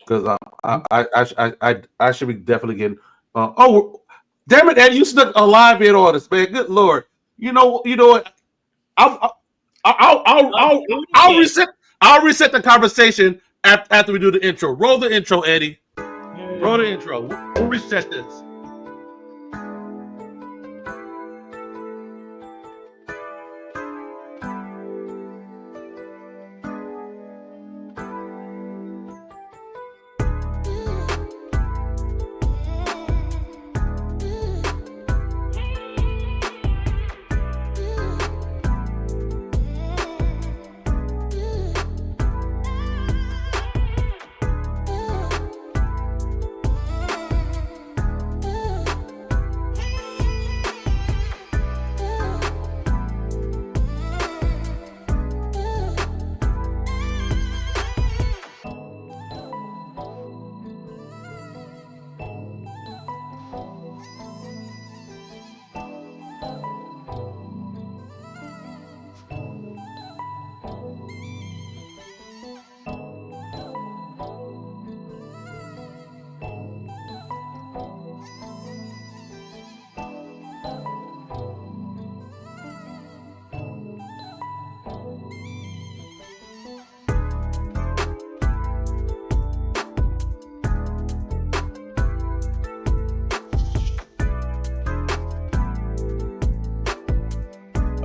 because I should be definitely getting. Oh, damn it, Eddie! You snuck a live in on us, man. Good lord. You know what? I'll I'll I'll I'll I'll, do it I'll again. reset. I'll reset the conversation after we do the intro. Roll the intro, Eddie. Roll the intro. We'll reset this.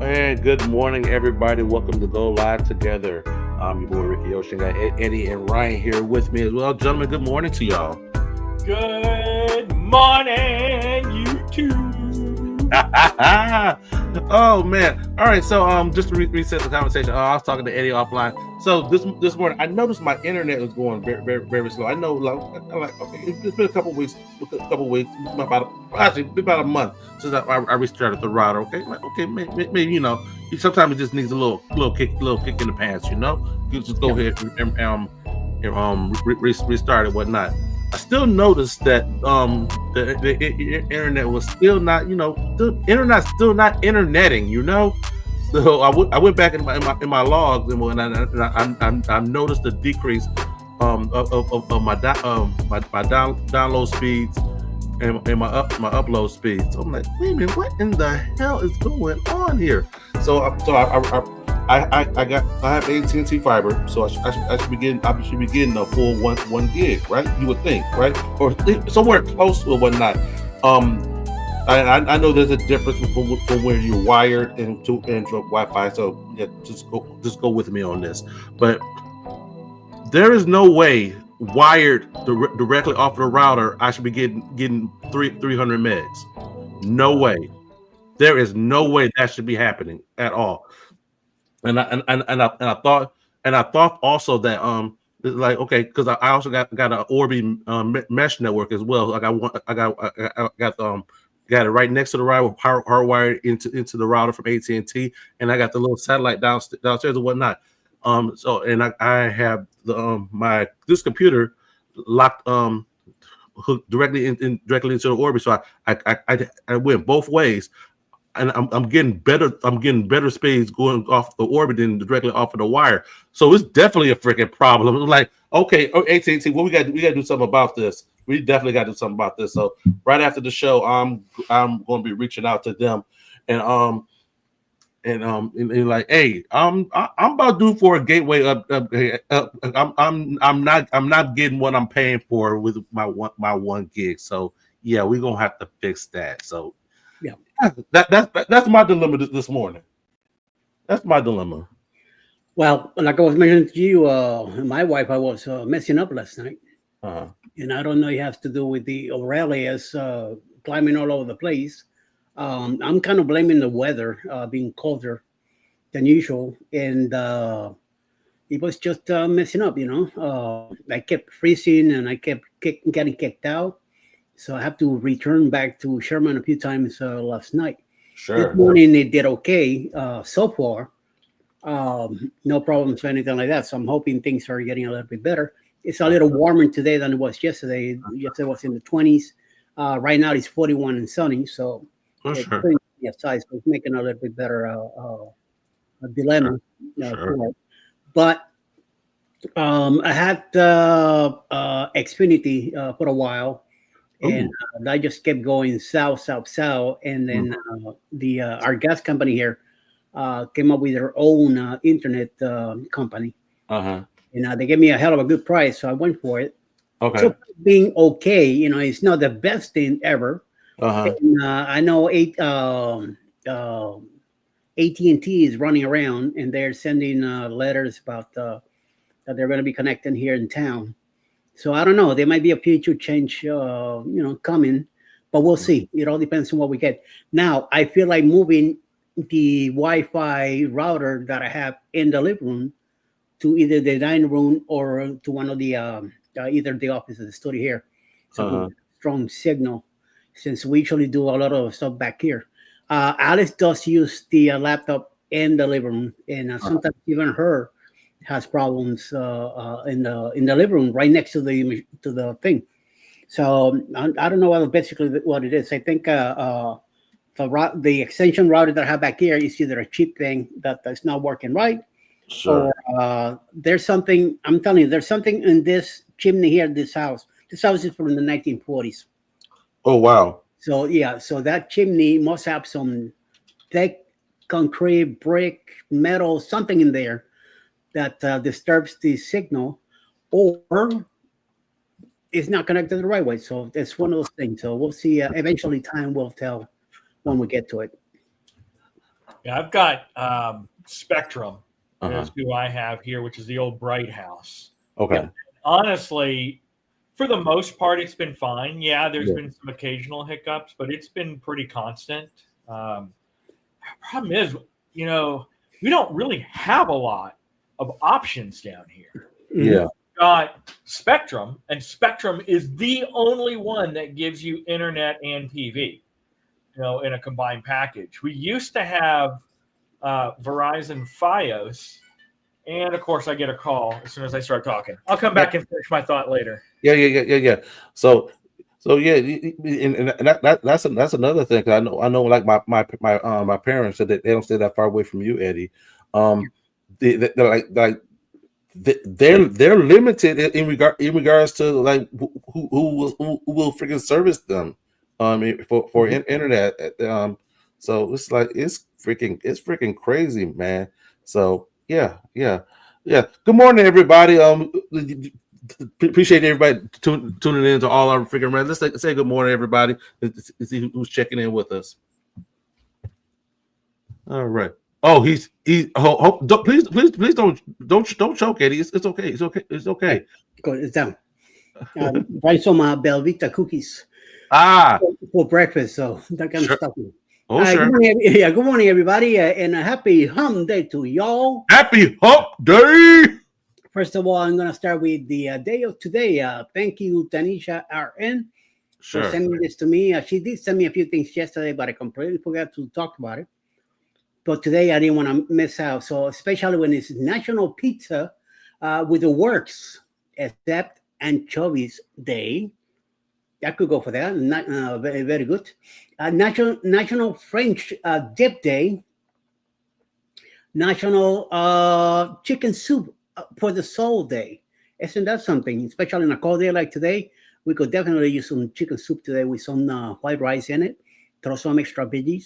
And good morning, everybody. Welcome to Go Live Together. I'm your boy Ricky Ocean. Got Eddie and Ryan here with me as well. Gentlemen, good morning to y'all. Good morning, YouTube. Oh man! All right, so just to reset the conversation, I was talking to Eddie offline. So this morning, I noticed my internet was going very slow. I know, like okay, it's been a couple weeks, about a month since I restarted the router. Okay, like okay, maybe sometimes it just needs a little kick in the pants. You just go ahead and restart it, whatnot. I still noticed that the internet was still not, the internet's still not interneting, So I went back in my logs and I noticed the decrease of my download speeds and my upload speeds. So I'm like, wait a minute, what in the hell is going on here? I have AT&T fiber, so I should be getting a full one gig, right? You would think, right, or somewhere close to whatnot. Um, I know there's a difference from where you're wired and to Wi-Fi. So yeah, just go with me on this. But there is no way wired directly off the router I should be getting 300 megs. No way. There is no way that should be happening at all. And I thought also that like okay, because I also got an Orbi mesh network as well. I got it right next to the router, hardwired into the router from AT&T, and I got the little satellite downstairs and whatnot. So and I have the my this computer locked hooked directly into the Orbi, so I went both ways, and I'm getting better. I'm getting better speeds going off the orbit than directly off of the wire. So it's definitely a freaking problem. It's like, okay, AT&T, well, we got to do something about this. We definitely got to do something about this. So right after the show, I'm going to be reaching out to them, and and like, hey, I'm about due for a gateway up. I'm not getting what I'm paying for with my 1 gig. So yeah, we're gonna have to fix that. So Yeah. That's my dilemma this morning. That's my dilemma. Well, like I was mentioning to you, my wife, I was messing up last night. Uh-huh. And I don't know, it has to do with the Aurelius climbing all over the place. I'm kind of blaming the weather being colder than usual. And it was just messing up, I kept freezing and I kept getting kicked out. So I have to return back to Sherman a few times last night. Sure. This morning it did okay so far. No problems or anything like that. So I'm hoping things are getting a little bit better. It's a little warmer today than it was yesterday. Yesterday was in the 20s. Right now it's 41 and sunny. So it's Sure. pretty outside. So it's making a little bit better dilemma. Sure. For it. But I had Xfinity for a while, and Ooh. I just kept going south, south, south, and then the our gas company here came up with their own internet company, Uh-huh. and they gave me a hell of a good price, so I went for it. So Okay. being okay, it's not the best thing ever. Uh-huh. And I know AT&T is running around and they're sending letters about that they're going to be connecting here in town. So I don't know. There might be a future change, coming, but we'll see. It all depends on what we get. Now, I feel like moving the Wi-Fi router that I have in the living room to either the dining room or to one of the either the office or the studio here, so we Uh-huh. get strong signal. Since we usually do a lot of stuff back here, Alice does use the laptop in the living room, and Uh-huh. sometimes even her has problems in the living room right next to the thing. So I don't know basically what it is. I think the extension router that I have back here is either a cheap thing that's not working right, or Sure. there's something. I'm telling you, there's something in this chimney here. This house. This house is from the 1940s. Oh wow. So yeah, so that chimney must have some thick concrete, brick, metal, something in there that disturbs the signal, or it's not connected the right way. So it's one of those things. So we'll see. Eventually, time will tell when we get to it. Yeah, I've got Spectrum Uh-huh. is who I have here, which is the old Bright House. Okay. Honestly, for the most part, it's been fine. Yeah, there's Yeah. been some occasional hiccups, but it's been pretty constant. Um, Problem is, we don't really have a lot of options down here. Mhm. Yeah. Got Spectrum, and Spectrum is the only one that gives you internet and TV, in a combined package. We used to have Verizon Fios, and of course, I get a call as soon as I start talking. I'll come back and finish my thought later. Yeah, yeah, yeah, yeah, yeah. So yeah, and that's another thing. 'Cause I know, like my parents said that they don't stay that far away from you, Eddie. Um, they're they're limited in regards to like who will freaking service them, for Mhm. internet. So it's freaking crazy, man. So yeah, yeah, yeah. Good morning, everybody. Appreciate everybody tuning in to all our freaking rants. Let's say good morning, everybody. Let's see who's checking in with us. All right. Oh, please don't choke, Eddie. It's okay. It's okay. It's Yeah, okay. go it's down. Buy some Belvita cookies Ah, for breakfast, so that kind of sure. stuff. Oh, Good sure. morning, yeah. Good morning, everybody, and a happy hum day to y'all. Happy Hump Day. First of all, I'm gonna start with the day of today. Thank you, Tanisha RN, for Sure. sending this to me. She did send me a few things yesterday, but I completely forgot to talk about it. But today I didn't want to miss out. So especially when it's National Pizza with the works, except anchovies day. I could go for that. Not, very, very good. National French Dip Day. National Chicken Soup for the Soul Day. Isn't that something? Especially on a cold day like today, we could definitely use some chicken soup today with some white rice in it. Throw some extra veggies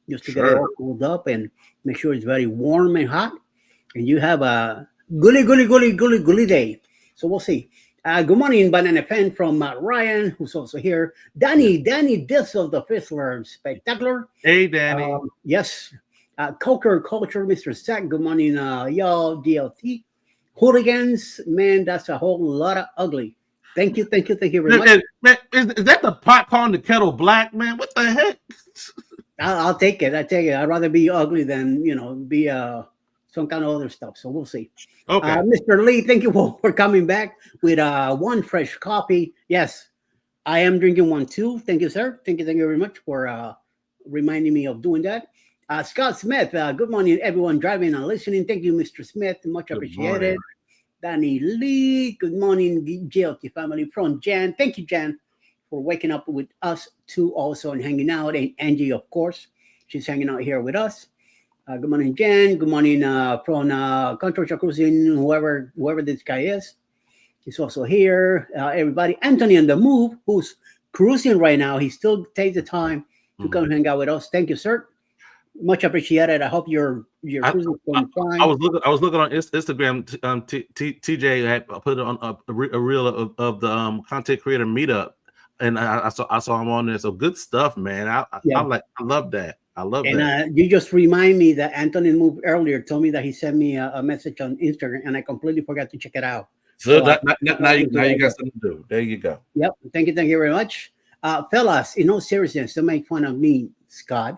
just to get it Sure. all cooled up and make sure it's very warm and hot. And you have a gully day. So we'll see. Good morning, Banana Fan from Ryan, who's also here. Yeah. Danny Diss of the Fizzler Spectacular. Hey, Danny. Yes. Coker Culture, Mr. Sack. Good morning, y'all. DLT. Hooligans, man, that's a whole lot of ugly. Thank you very much. Man, is that the pot calling the kettle black, man? What the heck? I'll take it. I'd rather be ugly than be some kind of other stuff. So we'll see. Okay. Mr. Lee, thank you for coming back with one fresh coffee. Yes, I am drinking one too. Thank you, sir. Thank you very much for reminding me of doing that. Scott Smith, good morning, everyone driving and listening. Thank you, Mr. Smith. Much Good appreciated. morning. Danny Lee, good morning, GLT family from Jan. Thank you, Jan, for waking up with us too, also, and hanging out. And Angie, of course, she's hanging out here with us. Good morning, Jen. Good morning from Controversial Cruising, whoever this guy is. He's also here. Everybody, Anthony on the move, who's cruising right now. He still takes the time to come hang out with us. Thank you, sir. Much appreciated. I hope your I, cruising is going I fine. was looking. I was looking on Instagram. TJ had put it on a reel of the content creator meetup, and I saw him on there. So good stuff, man. Yeah. I love that. I love And that. you just remind me that Anthony moved earlier told me that he sent me a message on Instagram, and I completely forgot to check it out. So So now you today. got something to do. There you go. Yep. Thank you very much. Fellas, in all seriousness, don't make fun of me, Scott.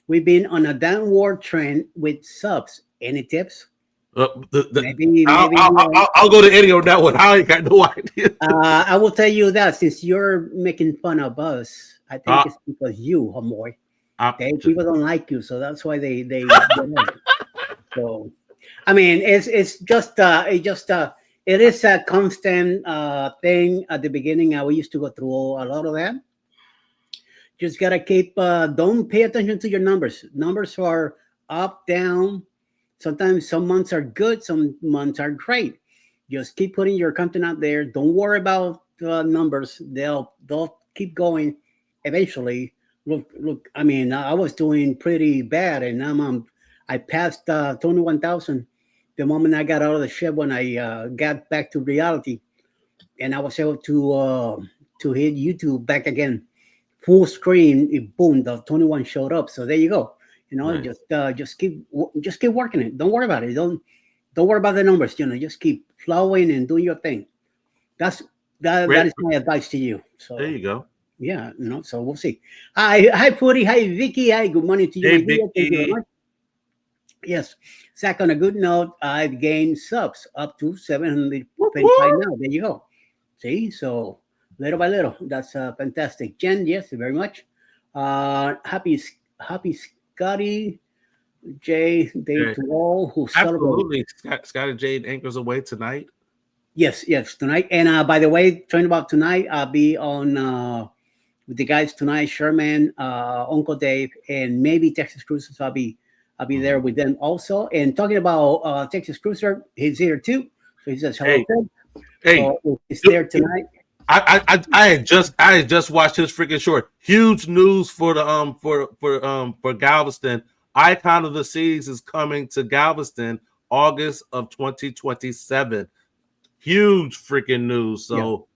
We've been on a downward trend with subs. Any tips? Maybe. I'll go to Eddie on that one. I ain't got no idea. I will tell you that since you're making fun of us, I think it's because you, homeboy. People don't like you, so that's why they so. I mean, it's just it is a constant thing at the beginning. We used to go through a lot of that. Just gotta keep. Don't pay attention to your numbers. Numbers are up, down. Sometimes some months are good, some months are great. Just keep putting your content out there. Don't worry about numbers. They'll keep going. Eventually, look. I mean, I was doing pretty bad, and now I passed 21,000 the moment I got out of the ship when I got back to reality, and I was able to hit YouTube back again, full screen. Boom, the 21 showed up. So there you go. You know, right. Just keep working it. Don't worry about it. Don't worry about the numbers. You know, just keep flowing and doing your thing. That is my advice to you. So there you go. Yeah, you know. So we'll see. Hi, Puri. Hi, Vicky. Hi, good morning to you. Hey, Vicky. Thank you very much. Yes. Zach, on a good note, I've gained subs up to 725 now. There you go. See, so little by little, that's fantastic. Jen, yes, very much. Happy Scotty, Jay, Dave to all who absolutely. Scotty Jade anchors away tonight. Yes, tonight. And by the way, talking about tonight, I'll be on with the guys tonight, Sherman, Uncle Dave, and maybe Texas Cruiser. So I'll be there with them also. And talking about Texas Cruiser, he's here too. So he says hello. Hey, so he's there tonight. I had just watched his freaking short. Huge news for the for Galveston. Icon of the Seas is coming to Galveston August of 2027. Huge freaking news. So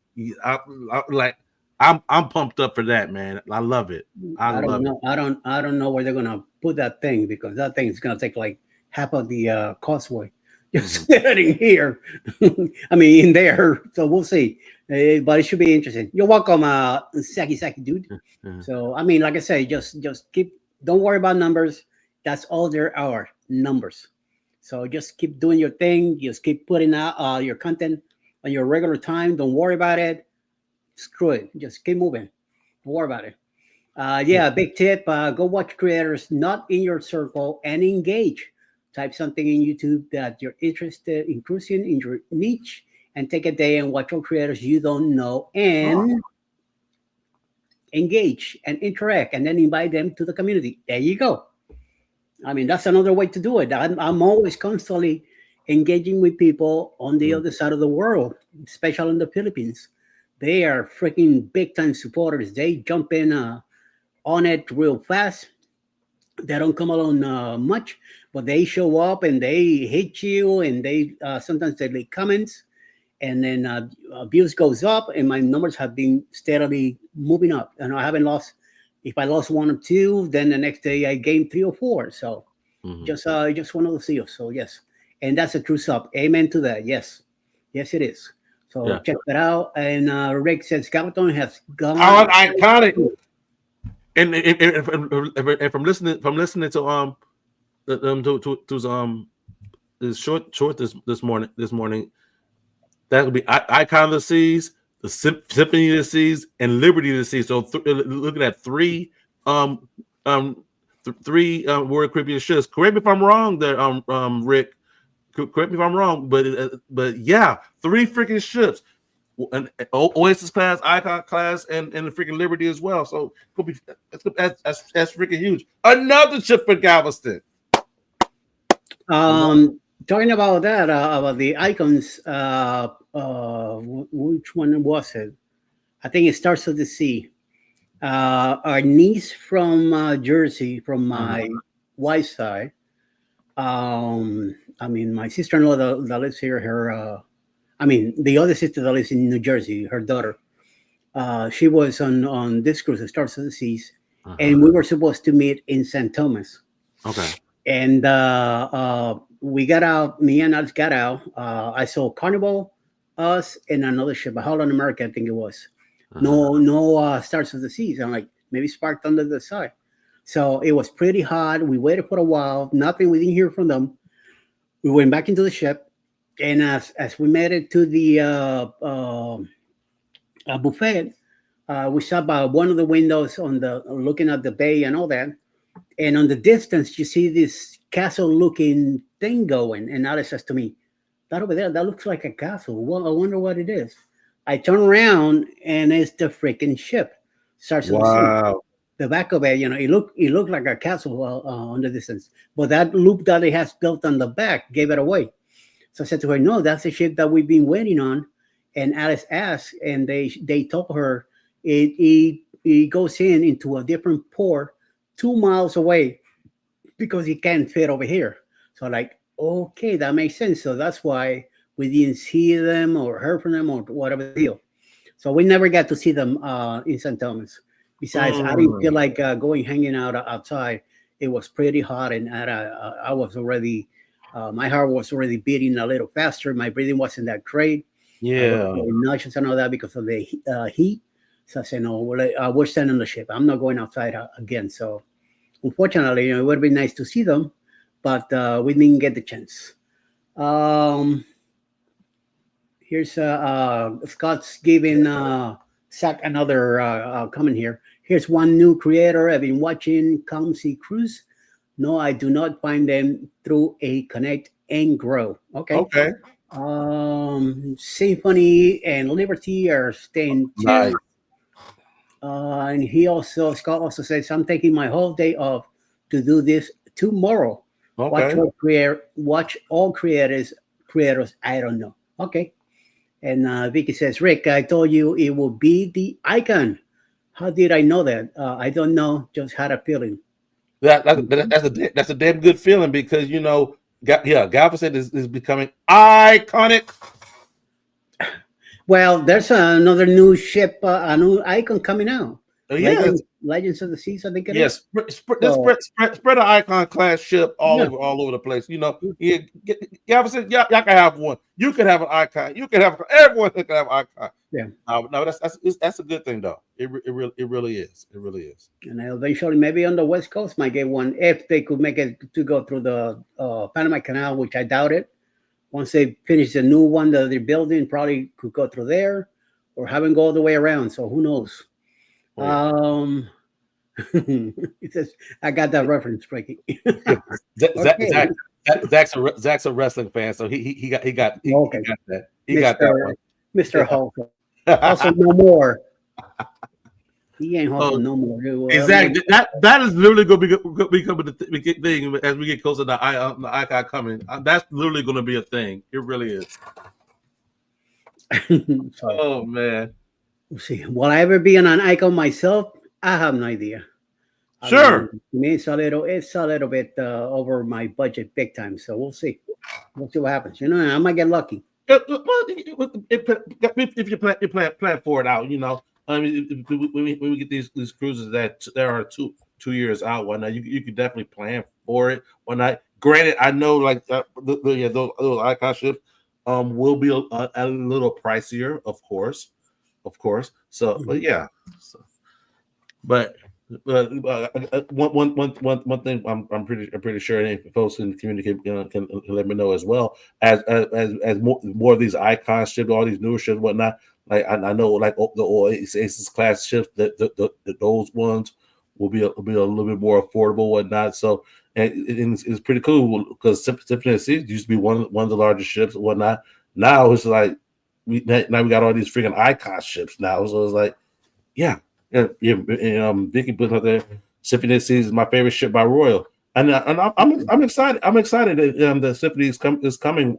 I'm pumped up for that, man. I love it. I don't know. I don't know where they're gonna put that thing, because that thing is gonna take like half of the causeway. Just sitting here. I mean, in there. So we'll see. But it should be interesting. You're welcome, Saki, dude. So I mean, like I say, just keep. Don't worry about numbers. That's all there are, numbers. So just keep doing your thing. Just keep putting out your content on your regular time. Don't worry about it. Screw it. Just keep moving. Don't worry about it. Big tip. Go watch creators not in your circle and engage. Type something in YouTube that you're interested in cruising in your niche, and take a day and watch all creators you don't know and engage and interact, and then invite them to the community. There you go. I mean, that's another way to do it. I'm always constantly engaging with people on the other side of the world, especially in the Philippines. They are freaking big time supporters. They jump in on it real fast. They don't come along much, but they show up and they hit you, and they sometimes they leave comments, and then views goes up, and my numbers have been steadily moving up. And I haven't lost. If I lost one or two, then the next day I gained 3 or 4. So just one of those deals. So yes, and that's a true sub. Amen to that. Yes, it is. So check that out. And Rick says Galveston has gone. Iconic. And from listening to this short this morning, that would be Icon of the Seas, the Symphony of the Seas, and Liberty of the Seas. So looking at three World Caribbean ships. Correct me if I'm wrong there, Rick. Correct me if I'm wrong, but yeah, 3 freaking ships. An Oasis class, Icon class, and the freaking Liberty as well. So that's freaking huge. Another ship for Galveston. Talking about that, about the icons, which one was it? I think it starts with the sea. Our niece from Jersey, from my Mhm. wife's side. I mean, my sister-in-law that lives here, I mean, the other sister that lives in New Jersey, her daughter. She was on this cruise, the Stars of the Seas, Uh-huh. and we were supposed to meet in St. Thomas. Okay. And we got out. Me and Alex got out. I saw Carnival, us, and another ship, a Holland America, I think it was. Uh-huh. No Stars of the Seas. I'm like maybe sparked under the side. So it was pretty hot. We waited for a while. Nothing. We didn't hear from them. We went back into the ship, and as we made it to the buffet, we saw by one of the windows on the looking at the bay and all that. And on the distance, you see this castle-looking thing going. And Alice says to me, "That over there, that looks like a castle. Well, I wonder what it is." I turn around, and it's the freaking ship, Stars of the Sea. Wow. The back of it, it looked like a castle on the distance. But that loop that it has built on the back gave it away. So I said to her, "No, that's the ship that we've been waiting on." And Alice asked, and they told her it goes into a different port 2 miles away because it can't fit over here. So like, okay, that makes sense. So that's why we didn't see them or heard from them or whatever the deal. So we never got to see them in St. Thomas. Besides, I didn't feel Mm. like going hanging out outside. It was pretty hot, and I was already, my heart was already beating a little faster. My breathing wasn't that great. I was Yeah. feeling nauseous and all that because of the heat. So I said, no, we're staying on the ship. I'm not going outside again. So unfortunately, it would have been nice to see them, but we didn't get the chance. Um, Here's Scott's giving Zach another comment here. Here's one new creator I've been watching, Come See Cruise. No, I do not find them through a Connect and Grow. Okay. Okay. Symphony and Liberty are staying Nice. too. And Scott also says, I'm taking my whole day off to do this tomorrow. Okay. Watch all creators. I don't know. Okay. And Vicky says, Rick, I told you it will be the icon. How did I know that? I don't know. Just had a feeling. That's a damn good feeling because Galveston is becoming iconic. Well, there's another new ship, a new icon coming out. Oh, yes. Legends of the Seas, I think it Yes, is. spread an icon class ship Yeah. all over the place. Galveston, y'all can have one. You can have an icon. You can have everyone can have an icon. Yeah. No, that's a good thing though. It really is. It really is. And eventually, maybe on the West Coast, might get one if they could make it to go through the Panama Canal, which I doubt it. Once they finish the new one that they're building, probably could go through there or have them go all the way around. So who knows? Oh, yeah. He says, I got that reference, Frankie. Okay. Zach's a wrestling fan, so he got that. He got that one. Mr. Hulk. Also, no more. He ain't Hulk no more. Exactly. That is literally going to become the thing as we get closer to the icon coming. That's literally going to be a thing. It really is. Oh man. We'll see. Will I ever be an icon myself? I have no idea. Sure. To me, it's a little bit over my budget, big time. So we'll see. We'll see what happens. I might get lucky. If you plan for it out, I mean, when we get these cruises that there are 2 years out, whatnot, you could definitely plan for it. Whatnot. Granted, I know like those icon ships will be a little pricier, of course. So, but yeah. But one thing I'm pretty sure any folks in the community can let me know as well as more of these icon ships, all these newer ships, whatnot. Like I know, like the Oasis class ships, those ones will be a little bit more affordable, whatnot. So and it's pretty cool because Symphony of the Seas used to be one of the largest ships, and whatnot. Now it's like we got all these freaking icon ships now, so it's like yeah. Vicky put out there. Symphony of the Seas is my favorite ship by Royal. I'm excited. I'm excited that Symphony is coming.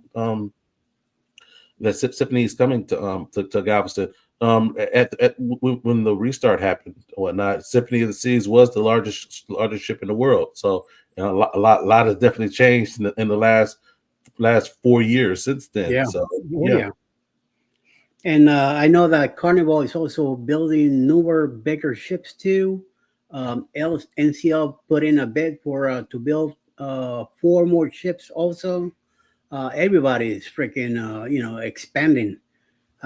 That Symphony is coming to Galveston. When the restart happened or whatnot, Symphony of the Seas was the largest ship in the world. So a lot has definitely changed in the last 4 years since then. Yeah. So Oh, yeah. And I know that Carnival is also building newer, bigger ships too. NCL put in a bid for to build 4 more ships. Also, everybody is freaking expanding,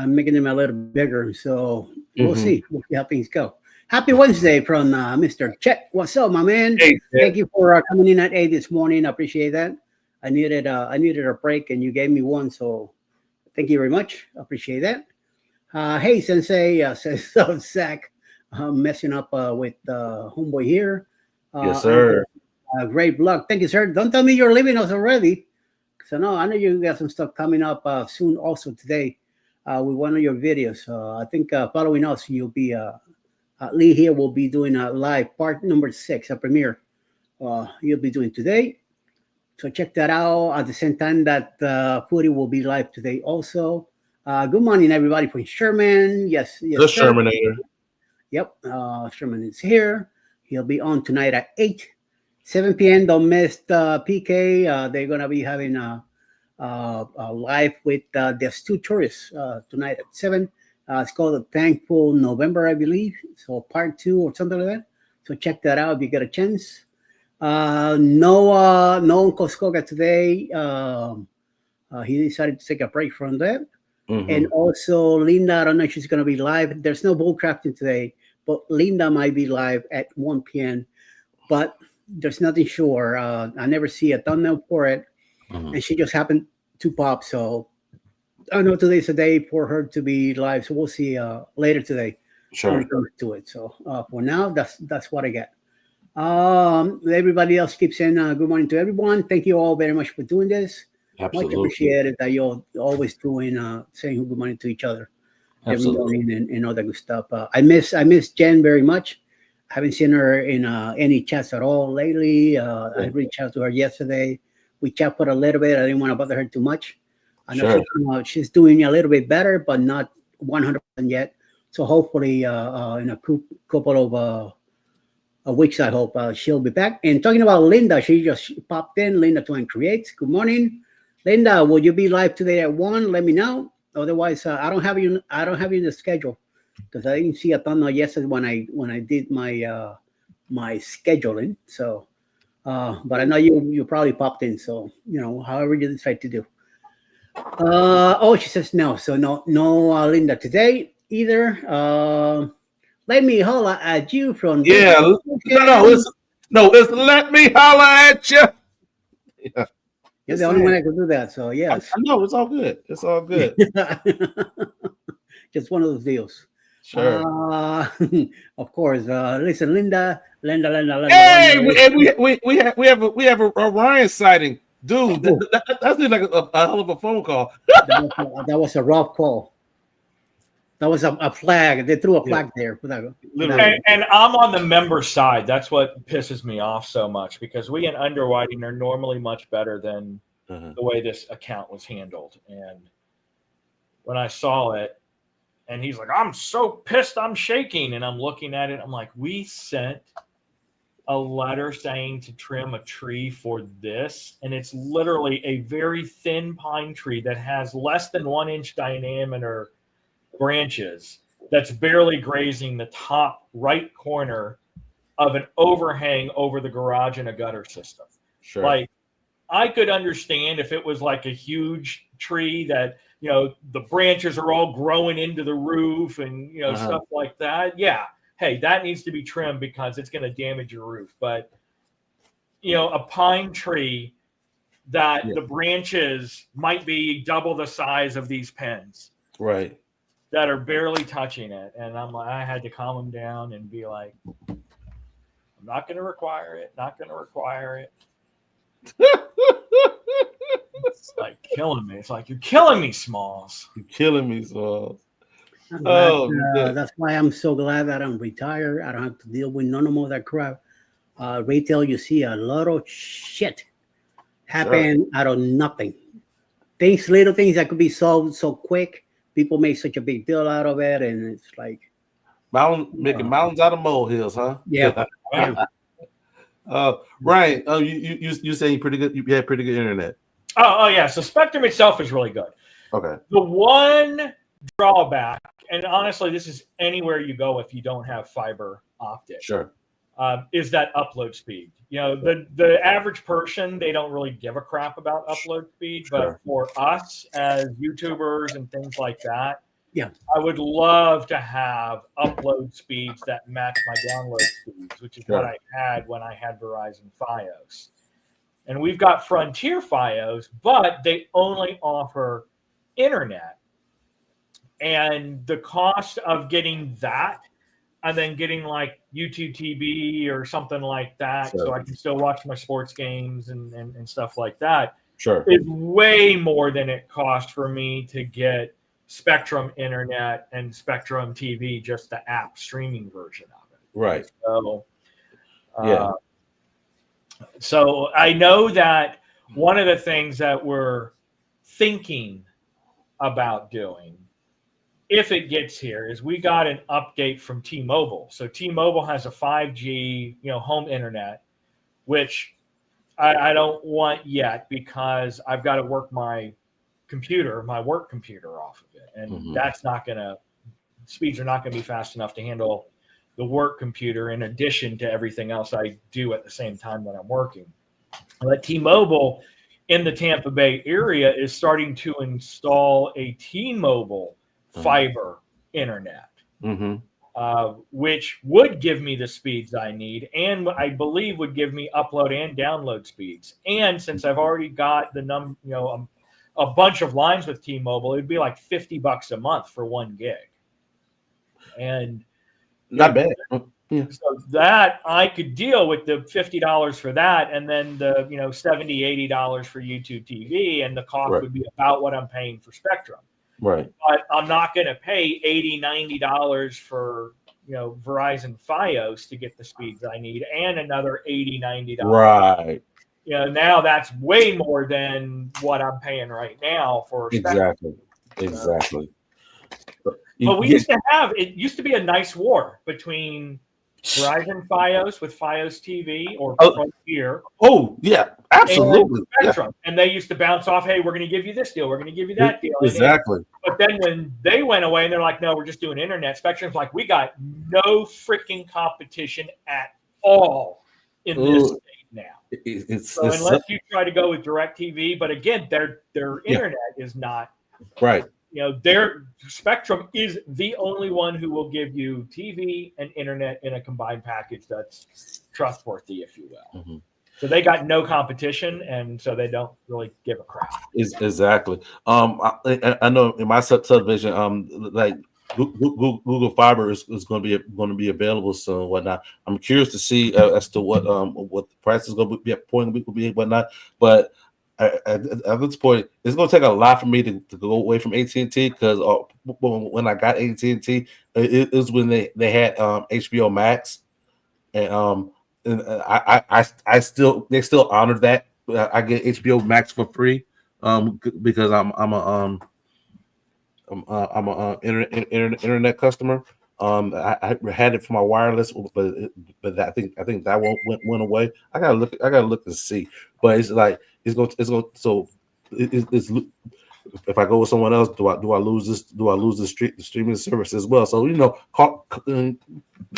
making them a little bigger. So we'll Mhm. see. We'll see how things go. Happy Wednesday from Mr. Chet. What's up, my man? Hey, Thank you for coming in at 8 this morning. I appreciate that. I needed a break, and you gave me one, so thank you very much. I appreciate that. Hey, Sensei, says Zach, messing up with homeboy here. yes, And sir. great luck. Thank you, sir. Don't tell me you're leaving us already. So, no, I know you got some stuff coming up soon also today with one of your videos. I think following us, you'll be, Lee here will be doing a live part number 6, a premiere. You'll be doing today. So check that out at the same time that Footy will be live today also. Good morning, everybody from Sherman. Yes, The sir. Shermanator. Yep, Sherman is here. He'll be on tonight at 8, 7 p.m. Don't miss PK. They're going to be having a live with the Astute Tourists tonight at 7. It's called the Thankful November, I believe. So part 2 or something like that. So check that out if you get a chance. No Uncle Skoga today. He decided to take a break from that. Mhm. And also Linda, I don't know if she's going to be live. There's no bull crafting today, but Linda might be live at 1 p.m. But there's nothing sure. I never see a thumbnail for it, Mhm. and she just happened to pop. So I know today's a day for her to be live. So we'll see later today when Sure. it comes to it. So for now, that's what I get. Everybody else keeps saying good morning to everyone. Thank you all very much for doing this. Much Absolutely. appreciated that you're always doing saying good morning to each other every Absolutely. morning and all that good stuff. I miss Jen very much. I haven't seen her in any chats at all lately. I reached out to her yesterday. We chat for a little bit. I didn't want to bother her too much. I know Sure. she's doing a little bit better, but not 100% yet. So hopefully, in a couple of weeks, I hope she'll be back. And talking about Linda, she just popped in. Linda Twin Creates. Good morning, Linda. Will you be live today at 1? Let me know. Otherwise, I don't have you. I don't have you in the schedule because I didn't see a thumbnail yesterday when I did my my scheduling. So, but I know you probably popped in. So however you decide to do. Oh, she says no. So no, Linda today either. Let me holla at you from this Yeah. location. It's let me holla at you. Yeah. You're the only one that can do that. So yes. I know it's all good. It's all good. Just one of those deals. Sure. Of course. Listen, Linda. Hey, we have a Ryan sighting, dude. That's like a hell of a phone call. That was a rough call. That was a flag. They threw a flag there. Literally. And I'm on the member side. That's what pisses me off so much because we in underwriting are normally much better than the way this account was handled. And when I saw it, and he's like, I'm so pissed, I'm shaking. And I'm looking at it. I'm like, we sent a letter saying to trim a tree for this. And it's literally a very thin pine tree that has less than 1 inch diameter branches that's barely grazing the top right corner of an overhang over the garage and a gutter system. Sure. Like, I could understand if it was like a huge tree that, the branches are all growing into the roof and, stuff like that. Yeah. Hey, that needs to be trimmed because it's going to damage your roof. But, a pine tree that the branches might be double the size of these pens. Right. That are barely touching it. And I had to calm them down and be like, I'm not going to require it. Not going to require it. It's like killing me. It's like, you're killing me, Smalls. You're killing me, Smalls. That's why I'm so glad that I'm retired. I don't have to deal with none more of that crap. retail, you see a lot of shit happen out of nothing. Little things that could be solved so quick. People make such a big deal out of it, and it's like making mountains out of molehills, huh? yeah, yeah. Ryan, you saying pretty good. You had pretty good internet. Oh yeah. So Spectrum itself is really good. Okay. The one drawback, and honestly, this is anywhere you go if you don't have fiber optic. Sure. Is that upload speed? You know, the average person, they don't really give a crap about upload speed, but for us as YouTubers and things like that, yeah, I would love to have upload speeds that match my download speeds, which is what I had when I had Verizon Fios. And we've got Frontier Fios, but they only offer internet. And the cost of getting that and then getting like YouTube TV or something like that, so I can still watch my sports games and stuff like that, is way more than it cost for me to get Spectrum Internet and Spectrum TV, just the app streaming version of it. Right. So, so I know that one of the things that we're thinking about doing, if it gets here, is we got an update from T-Mobile. So T-Mobile has a 5G, home internet, which I don't want yet because I've got to work my work computer off of it. And that's not going to, speeds are not going to be fast enough to handle the work computer in addition to everything else I do at the same time that I'm working. But T-Mobile in the Tampa Bay area is starting to install a T-Mobile fiber internet, which would give me the speeds I need, and I believe would give me upload and download speeds. And since I've already got the a bunch of lines with T-Mobile, it'd be like $50 a month for 1 gig, and not bad. Yeah. So that I could deal with the $50 for that, and then the $70, $80 for YouTube TV, and the cost would be about what I'm paying for Spectrum. Right. But I'm not going to pay $80, $90 for Verizon Fios to get the speeds I need, and another $80, $90. Right. Now that's way more than what I'm paying right now for Spectrum. Exactly. But it used to be a nice war between Verizon Fios with Fios TV or Frontier. Oh, yeah, absolutely. And Spectrum. Yeah. And they used to bounce off, hey, we're going to give you this deal. We're going to give you that deal. Exactly. But then when they went away and they're like, no, we're just doing internet, Spectrum's like, we got no freaking competition at all in this state now. So unless you try to go with DirecTV, but again, their internet is not. Right. Their Spectrum is the only one who will give you TV and internet in a combined package that's trustworthy, if you will. So they got no competition, and so they don't really give a crap. Exactly. I know in my subdivision, like Google Fiber is going to be available soon. Whatnot. I'm curious to see as to what the price is going to be at point will be whatnot, but. At this point, it's going to take a lot for me to go away from AT&T because when I got AT&T, it was when they had HBO Max, and I still honored that. I get HBO Max for free because I'm a internet customer. I had it for my wireless, but I think that went away. I gotta look and see. But it's like it's going. So it's if I go with someone else, do I lose this? Do I lose the streaming service as well? So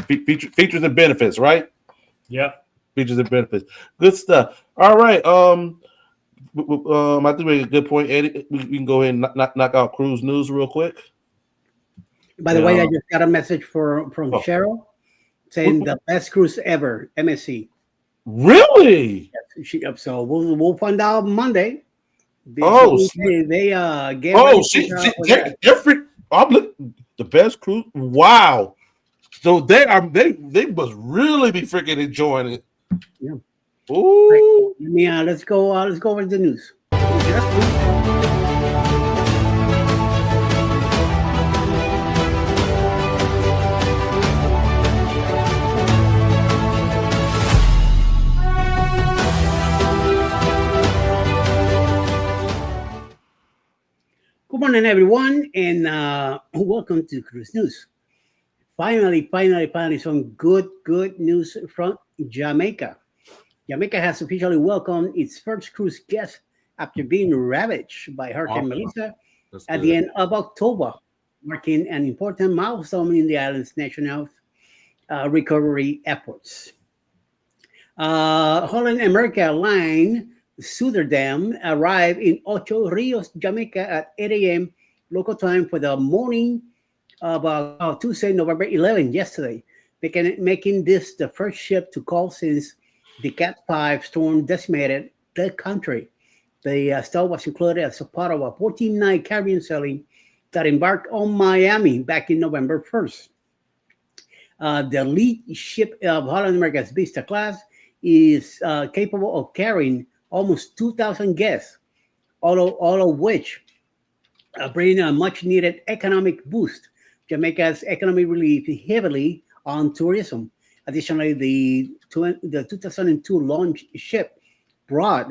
features and benefits, right? Yeah, features and benefits. Good stuff. All right. I think we make a good point, Eddie. We can go ahead and knock out cruise news real quick. By the way, I just got a message from Cheryl saying the best cruise ever, MSC. Really? Yes, so we'll find out Monday. They gave I'm looking the best cruise. Wow. So they must really be freaking enjoying it. Yeah. Ooh. Yeah, let's go over the news. morning, everyone, and welcome to Cruise News. Finally, some good news from Jamaica. Jamaica has officially welcomed its first cruise guest after being ravaged by Hurricane Awesome. Melissa That's at the good. end of October, marking an important milestone in the island's national recovery efforts. Holland America line Suderdam arrived in Ocho Rios, Jamaica at 8 a.m. local time for the morning of Tuesday, November 11th, yesterday, making this the first ship to call since the Cat 5 storm decimated the country. The stall was included as a part of a 14-night Caribbean sailing that embarked on Miami back in November 1st. The lead ship of Holland America's Vista class is capable of carrying almost 2,000 guests, all of which bring a much needed economic boost. Jamaica's economy relied heavily on tourism. Additionally, the 2002 launch ship brought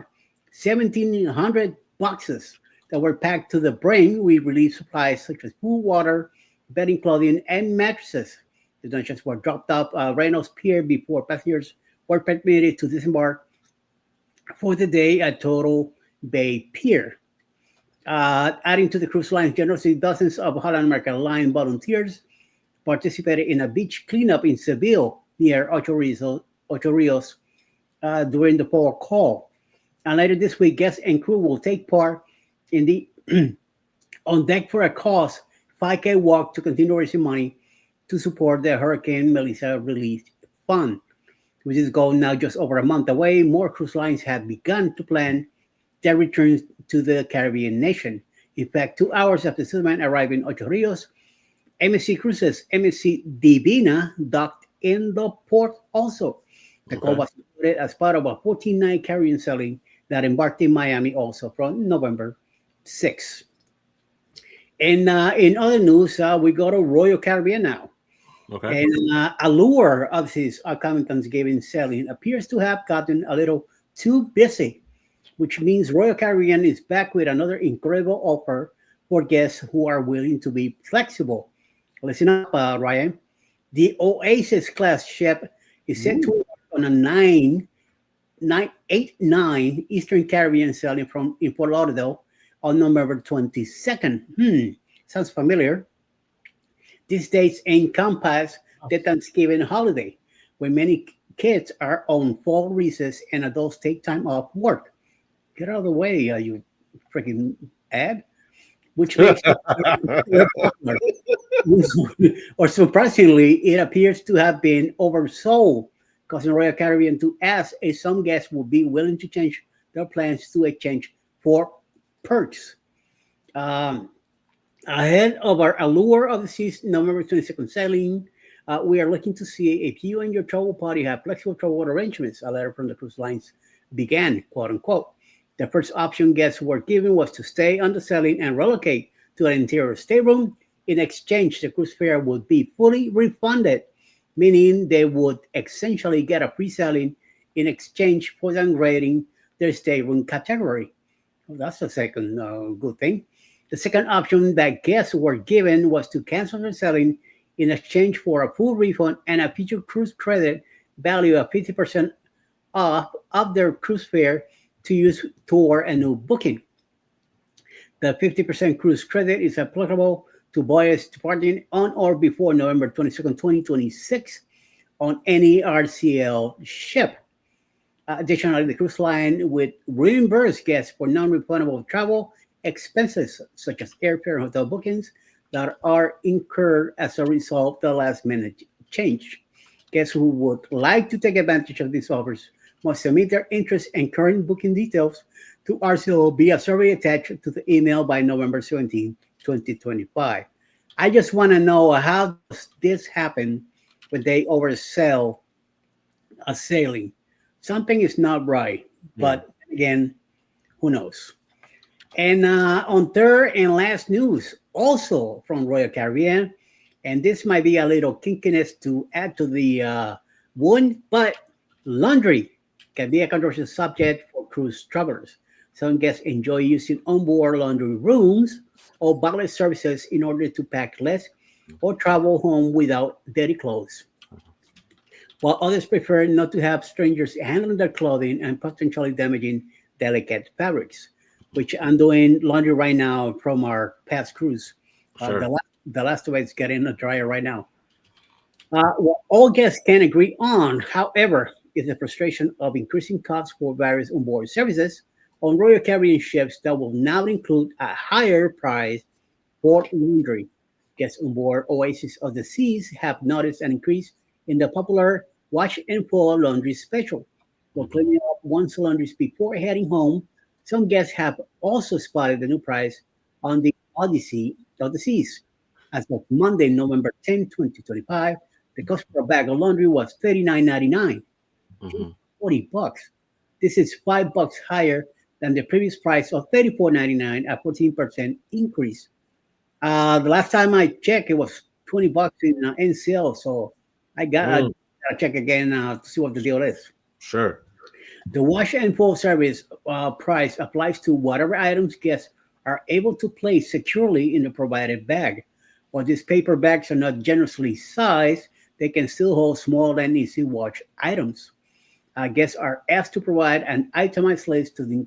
1,700 boxes that were packed to the brim with relief supplies such as food, water, bedding, clothing, and mattresses. The donations were dropped off Reynolds Pier before passengers were permitted to disembark for the day at Total Bay Pier. Adding to the cruise line's generosity, dozens of Holland America Line volunteers participated in a beach cleanup in Seville near Ocho Rios during the port call. And later this week, guests and crew will take part in the on deck for a cost 5K walk to continue raising money to support the Hurricane Melissa Relief Fund, which is going now just over a month away. More cruise lines have begun to plan their returns to the Caribbean nation. In fact, 2 hours after Superman arrived in Ocho Rios, MSC Cruises MSC Divina docked in the port also. The call Okay. was included as part of a 14-night Caribbean sailing that embarked in Miami also from November 6th. And in other news, we go to Royal Caribbean now. Okay. And allure of his upcoming Thanksgiving sailing appears to have gotten a little too busy, which means Royal Caribbean is back with another incredible offer for guests who are willing to be flexible. Listen up, Ryan. The Oasis class ship is set to Ooh. embark on a 989 Eastern Caribbean sailing from in Fort Lauderdale on November 22nd. Sounds familiar. These dates encompass the Thanksgiving holiday, when many kids are on fall recess and adults take time off work. Get out of the way, you freaking ad, which makes it popular. Or surprisingly, it appears to have been oversold, causing Royal Caribbean to ask if some guests would be willing to change their plans to exchange for perks. Um, Ahead of our Allure of the Seas November 22nd sailing, we are looking to see if you and your travel party have flexible travel arrangements. A letter from the cruise lines began, quote unquote. The first option guests were given was to stay on the sailing and relocate to an interior stateroom. In exchange, the cruise fare would be fully refunded, meaning they would essentially get a free sailing in exchange for downgrading their stateroom category. Well, that's the second good thing. The second option that guests were given was to cancel their sailing in exchange for a full refund and a future cruise credit value of 50% off of their cruise fare to use toward a new booking. The 50% cruise credit is applicable to voyages departing on or before November 22nd, 2026 on any RCL ship. Additionally, the cruise line would reimburse guests for non-refundable travel expenses such as airfare and hotel bookings that are incurred as a result of the last minute change. Guests who would like to take advantage of these offers must submit their interest and current booking details to RCO via survey attached to the email by November 17, 2025. I just want to know, how does this happen when they oversell a sailing? Something is not right, Yeah. but again, who knows? And on third and last news, also from Royal Caribbean, and this might be a little kinkiness to add to the wound, but laundry can be a controversial subject for cruise travelers. Some guests enjoy using onboard laundry rooms or valet services in order to pack less or travel home without dirty clothes, while others prefer not to have strangers handling their clothing and potentially damaging delicate fabrics, which I'm doing laundry right now from our past cruise. Sure. The last of it's getting a dryer right now. What all guests can agree on, however, is the frustration of increasing costs for various onboard services on Royal Caribbean ships that will now include a higher price for laundry. Guests on board Oasis of the Seas have noticed an increase in the popular wash and fold laundry special. For Mhm. cleaning up one's laundries before heading home, some guests have also spotted the new price on the Odyssey of the Seas. As of Monday, November 10, 2025, the cost for a bag of laundry was $39.99, Mhm. $40. This is $5 higher than the previous price of $34.99, a 14% increase. The last time I checked, it was $20 in NCL. So I Mm, gotta check again to see what the deal is. sure. The wash and fold service price applies to whatever items guests are able to place securely in the provided bag. While these paper bags are not generously sized, they can still hold small and easy wash items. Guests are asked to provide an itemized list of the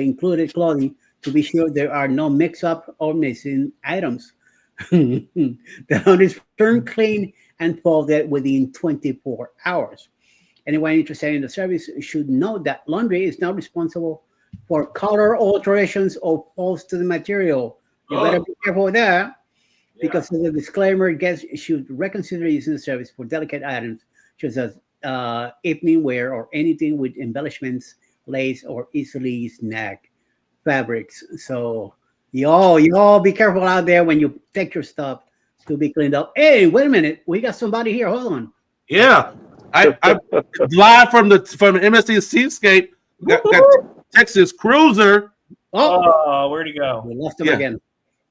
included clothing to be sure there are no mix-up or missing items. The laundry is returned clean and folded within 24 hours. Anyone interested in the service should know that laundry is not responsible for color alterations or faults to the material. You better Oh, be careful with that yeah. because as a disclaimer, guests should reconsider using the service for delicate items such as evening wear or anything with embellishments, lace, or easily snag fabrics. So y'all be careful out there when you take your stuff to be cleaned up. Hey, wait a minute, we got somebody here. Hold on. Yeah. I live from the MSC Seascape. Got Woo-hoo! Texas Cruiser. Oh, Oh, where'd he go? we lost him Yeah. again.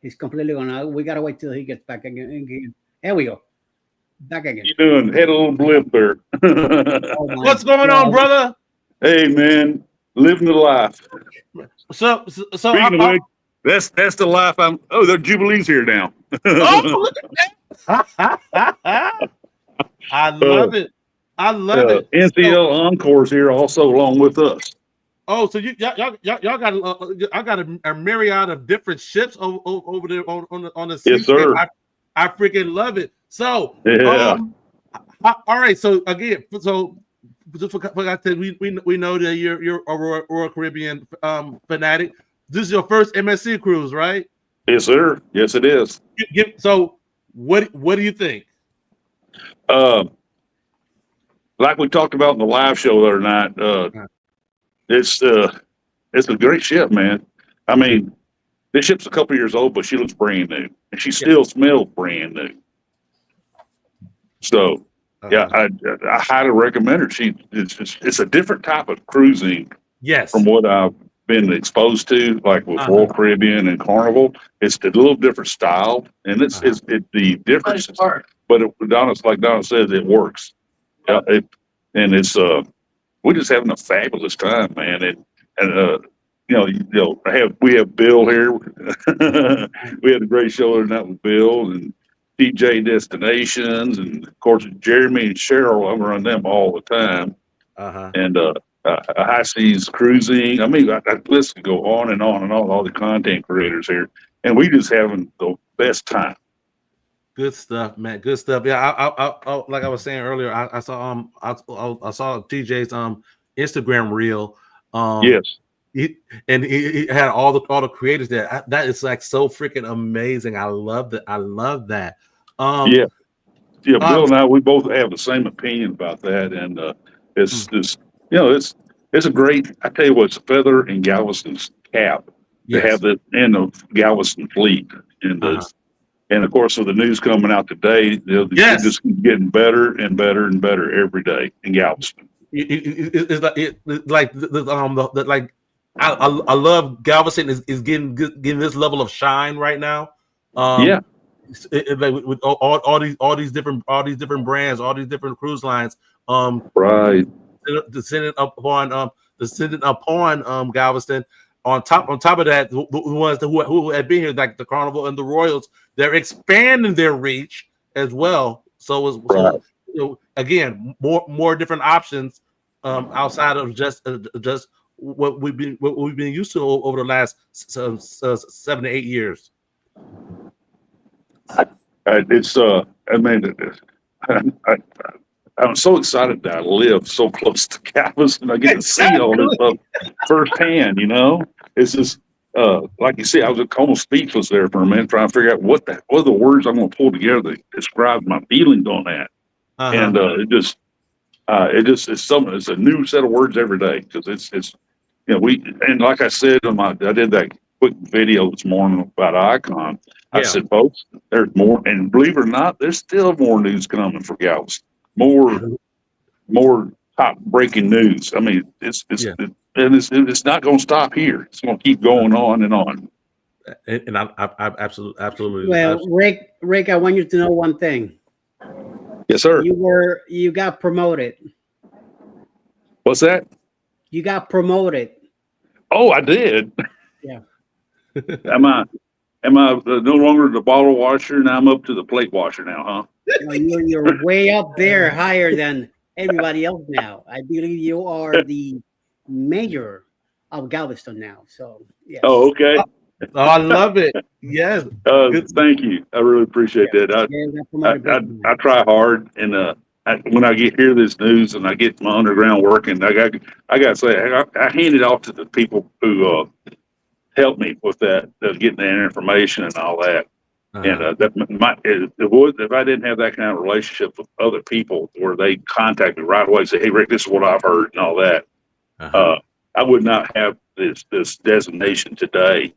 He's completely gone out. We gotta wait till he gets back again. There we go. Back again. You doing? Had a little blip there. Oh my What's going on, God. brother? Hey man, living the life. So Speaking of which, that's the life I'm. Oh, the Jubilee's here now. oh, look at that. I love it. I love it. So, NCL Encore's here also along with us. oh, so y'all got I got a myriad of different ships over there on the Yes, seascape. sir. I freaking love it. So, Yeah. all right. So again, so just forgot to we know that you're a Royal Caribbean fanatic. This is your first MSC cruise, right? Yes, sir. Yes, it is. So what do you think? Uh, like we talked about in the live show the other night, it's a great ship, man. I mean, this ship's a couple years old, but she looks brand new, and she still smells brand new. So, yeah, I highly recommend her. It's a different type of cruising Yes. from what I've been exposed to, like with Royal Caribbean and Carnival. It's a little different style, and it's the difference. But like Donna says, it works. And it's we're just having a fabulous time, man. And we have Bill here. We had a great show tonight with Bill and TJ Destinations, and of course Jeremy and Cheryl. I run them all the time. And High Seas Cruising. I mean, I list could go on and on and on. All the content creators here, and we just having the best time. Good stuff, man. Good stuff. Yeah, I like I was saying earlier, I saw I saw TJ's Instagram reel. Yes. He had all the creators there. That is like so freaking amazing. I love that. I love that. Yeah. Bill and I, we both have the same opinion about that, and it's a great. I tell you what, it's a feather in Galveston's cap to have that in the Galveston fleet, and of course with the news coming out today, they're just getting better and better and better every day in Galveston. I love Galveston is getting this level of shine right now. With all these different brands, all these different cruise lines, right, descending upon Galveston. on top of that, the ones who had been here, like the Carnival and the Royals, they're expanding their reach as well. So, again, more different options outside of just what we've been used to over the last 7 to 8 years. It's I mean, I'm so excited that I live so close to Galveston and I get to see all this stuff firsthand. It's just like you see, I was almost speechless there for a minute, trying to figure out what are the words I'm going to pull together to describe my feelings on that. And it's something. It's a new set of words every day because it's and like I said, I did that quick video this morning about Icon. I said, folks, there's more, and believe it or not, there's still more news coming for Galveston. More top breaking news. I mean, it's not going to stop here. It's going to keep going on and on. And I absolutely. Well, Rick, I want you to know one thing. Yes, sir. You got promoted. What's that? You got promoted. Oh, I did. Yeah. Am I no longer the bottle washer? Now I'm up to the plate washer now, huh? You're way up there, higher than everybody else now. I believe you are the mayor of Galveston now. So, yes. Oh, okay. Oh, I love it. Yes. Thank you. I really appreciate that. I try hard, and when I hear this news and I get my underground working, I got to say I hand it off to the people who helped me with that, getting that information and all that. And if I didn't have that kind of relationship with other people where they contact me right away, say, "Hey, Rick, this is what I've heard," and all that, I would not have this designation today.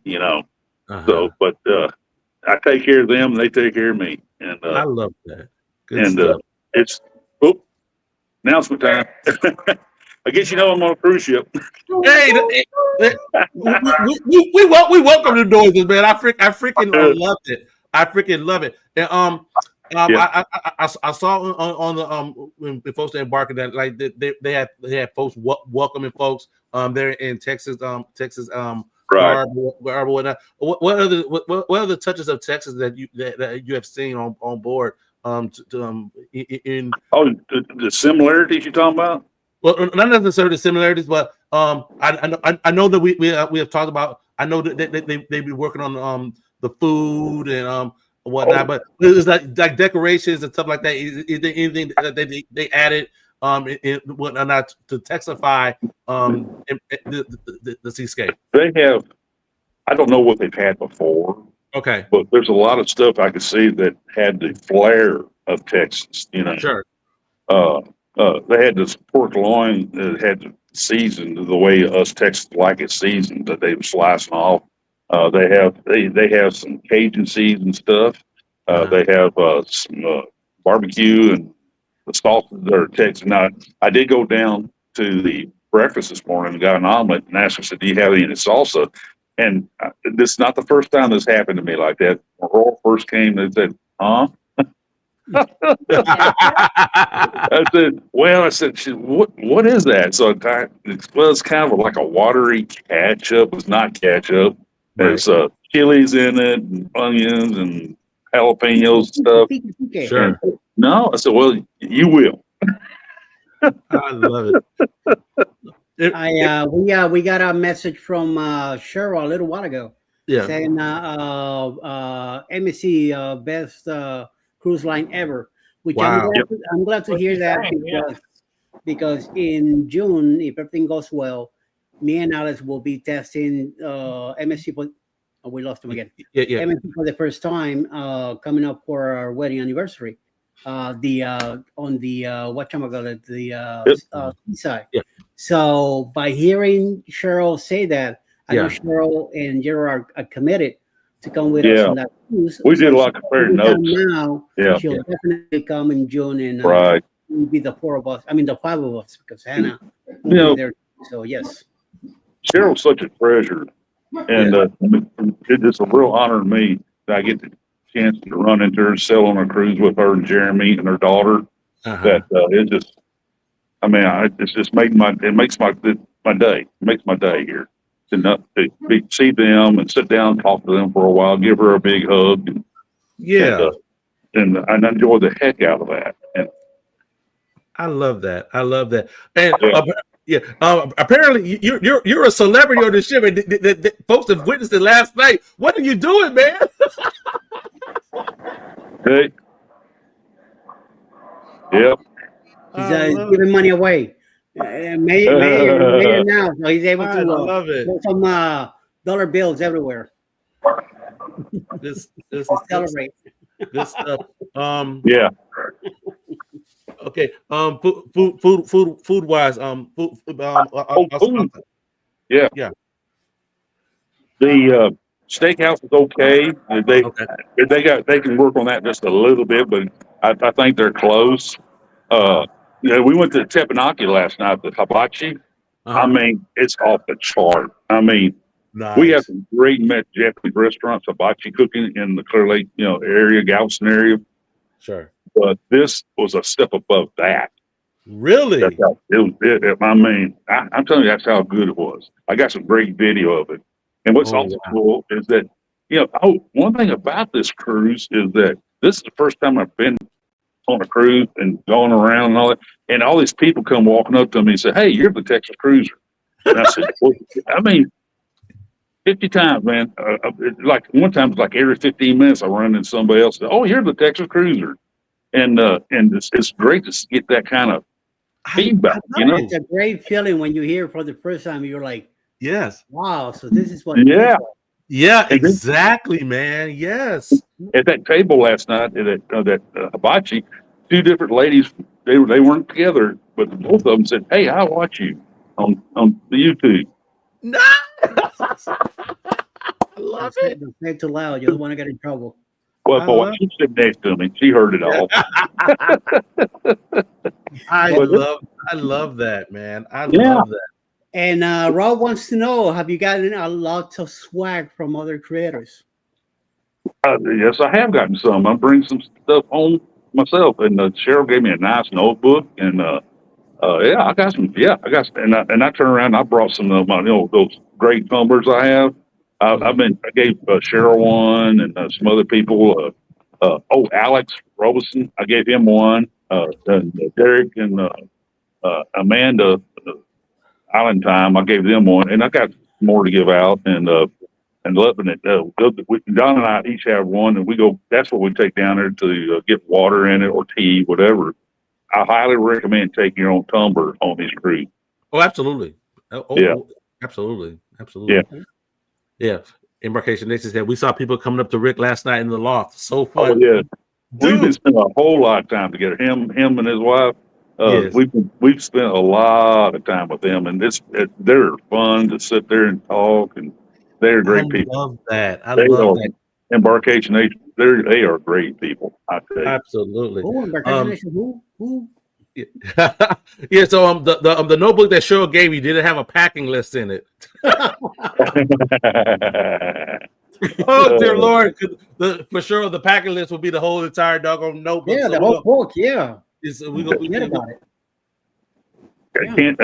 So, but I take care of them, and they take care of me, and I love that. It's announcement time. I guess I'm on a cruise ship. Hey, we welcome the noises, man. I freaking loved it. I freaking love it. And I saw on the when the folks that embarking that like they had folks welcoming folks there in Texas right. Whatnot. What other touches of Texas that you have seen on board the similarities you're talking about? Well, not necessarily the similarities, but I know that we have talked about. I know that they be working on the food and whatnot, but it's like decorations and stuff like that. Is there anything that they added in whatnot to Texify the seascape? They have. I don't know what they've had before. Okay, but there's a lot of stuff I could see that had the flair of Texas. Sure. They had this pork loin that had seasoned the way us Texans like it seasoned, that they were slicing off. They have some Cajun seasoned stuff. They have some barbecue and the sauces that are Texas. Now, I did go down to the breakfast this morning and got an omelet and asked her, said, "Do you have any salsa?" And this is not the first time this happened to me like that. When Royal first came, they said, "Huh?" I said, what is that? So it's kind of like a watery ketchup. It's not ketchup. There's chilies in it, and onions and jalapenos and stuff. Sure. And, no, I said, well, you will. I love it. We got a message from Cheryl a little while ago. Yeah. Saying MSC best cruise line ever. Which wow. I'm glad to hear that because in June, if everything goes well, me and Alex will be testing MSC for. Oh, we lost him again. Yeah. MSC for the first time, coming up for our wedding anniversary. On the seaside. Yeah. So by hearing Cheryl say that, I know Cheryl and Gerard are committed to come with us on that cruise. We did a lot of comparing notes. Now, she'll definitely come in June and it'll be the four of us. I mean, the five of us because Hannah will be there. So yes, Cheryl's such a treasure, and it's just a real honor to me that I get the chance to run into her and sail on a cruise with her and Jeremy and her daughter. That it just, I mean, it's just it makes my day. It makes my day here. to see them and sit down, talk to them for a while, give her a big hug, Yeah. and enjoy the heck out of that. And I love that. I love that. And yeah, apparently you're a celebrity on the ship, and folks have witnessed it last night. What are you doing, man? hey, yep. He's giving money away. Mayor now, so he's able I to love it. put some dollar bills everywhere. This Celebrate. good stuff. Yeah. Okay. Food wise. Food. Yeah. Yeah. The steakhouse is okay. Okay. They can work on that just a little bit, but I think they're close. We went to Teppanyaki last night, the hibachi. I mean, it's off the chart. I mean, we have Nice. some great Japanese restaurants, hibachi cooking in the Clear Lake, area, Galveston area. Sure. But this was a step above that. Really? That's how I mean, I'm telling you, that's how good it was. I got some great video of it. And what's also cool is that, one thing about this cruise is that this is the first time I've been on a cruise and going around and all that. And all these people come walking up to me and say, "Hey, you're the Texas Cruiser." And I said, well, I mean, 50 times, man. Like one time, it's like every 15 minutes, I run into somebody else. "Oh, you're the Texas Cruiser." And it's great to get that kind of feedback, It's a great feeling when you hear it for the first time. You're like, yes. Wow, so this is what Yeah. Yeah, exactly, man. Yes. At that table last night, at that hibachi, two different ladies, they weren't together, but both of them said, "Hey, I watch you on the YouTube." No. I love it. Don't say it too loud. You don't want to get in trouble. Well, boy, she stood next to me. She heard it all. I love that, man. I love that. And Rob wants to know, have you gotten a lot of swag from other creators? Yes, I have gotten some. I bring some stuff home myself, and Cheryl gave me a nice notebook, and I got some. Yeah, I got, and I turned around, and I brought some of my, those great tumblers I have. I gave Cheryl one, and some other people. Alex Robeson, I gave him one. And Derek and Amanda Island Time, I gave them one, and I got more to give out. And Lebanon, Don and I each have one, and we go. That's what we take down there to get water in it or tea, whatever. I highly recommend taking your own tumbler on these cruises. Oh, absolutely. Yeah. Absolutely. Yeah. Yeah. Embarkation Nation said we saw people coming up to Rick last night in the loft. So fun. Oh yeah. We've been spending a whole lot of time together. Him and his wife. Yes. We've spent a lot of time with them, and they're fun to sit there and talk, and they're great people. I love that. I love that. Embarkation Nation, they are great people. I tell you. Absolutely. Oh, Embarkation Nation, who? Yeah, so the notebook that Cheryl gave you didn't have a packing list in it. Oh dear Lord! For sure, the packing list will be the whole entire doggone notebook. Yeah, so the whole book. Yeah, we forget about it. I can't.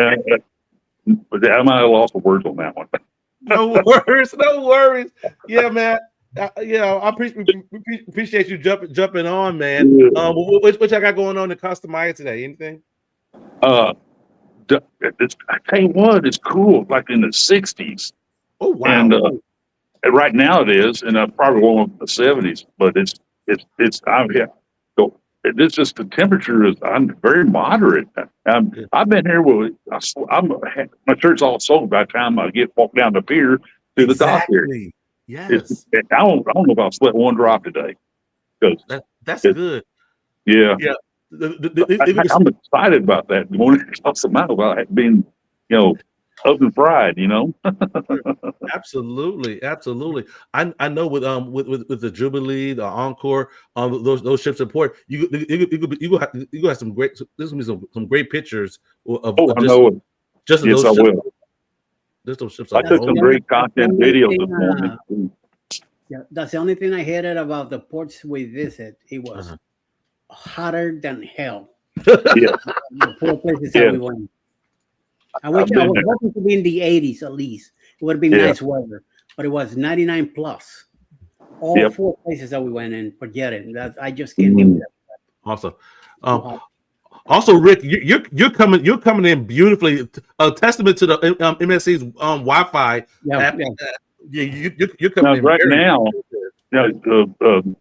But I might have lost the words on that one. No worries. Yeah, man. I appreciate you jumping on, man. What I got going on in Costa Maya today? Anything? I tell you what, it's cool. Like in the '60s. Oh wow! And right now it is, and I probably won't in the '70s. But it's I'm here. So it's just the temperature is very moderate. I've been here with my shirt's all soaked by the time I walk down the pier to the dock here. Yes. I don't know if I'll sweat one drop today. That's good. Yeah. Yeah. I'm excited about that. The morning talks about being, up and fried, Absolutely. I know with the Jubilee, the Encore, those ships in port, you have some great. There's gonna be some great pictures of I know it. Just yes, those I ships. will. Just those ships. I took some great content videos this morning. Yeah, that's the only thing I hated about the ports we visit. It was hotter than hell. Yeah. The poor places that we went. I was hoping to be in the 80s at least. It would have been Yeah. nice weather, but it was 99 plus. All Yep. 4 places that we went in, forget it. That I just can't deal with that. Awesome. Too hot. Also, Rick, you're coming in beautifully. A testament to the MSC's Wi-Fi Yeah, app. yeah. Yeah, you're coming Now, in right very now,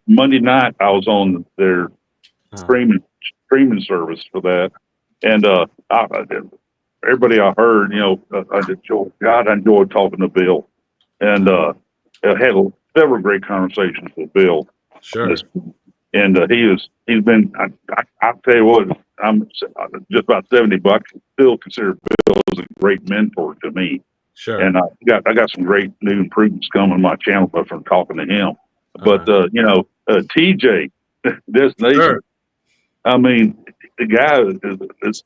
Monday night I was on their streaming service for that, and everybody I heard, I enjoyed talking to Bill, and I had several great conversations with Bill. sure. And he's been. I'll tell you what, I'm just about 70, but I still consider Bill as a great mentor to me. Sure. And I got some great new improvements coming on my channel from talking to him. But TJ Destination, Sure. I mean, the guy is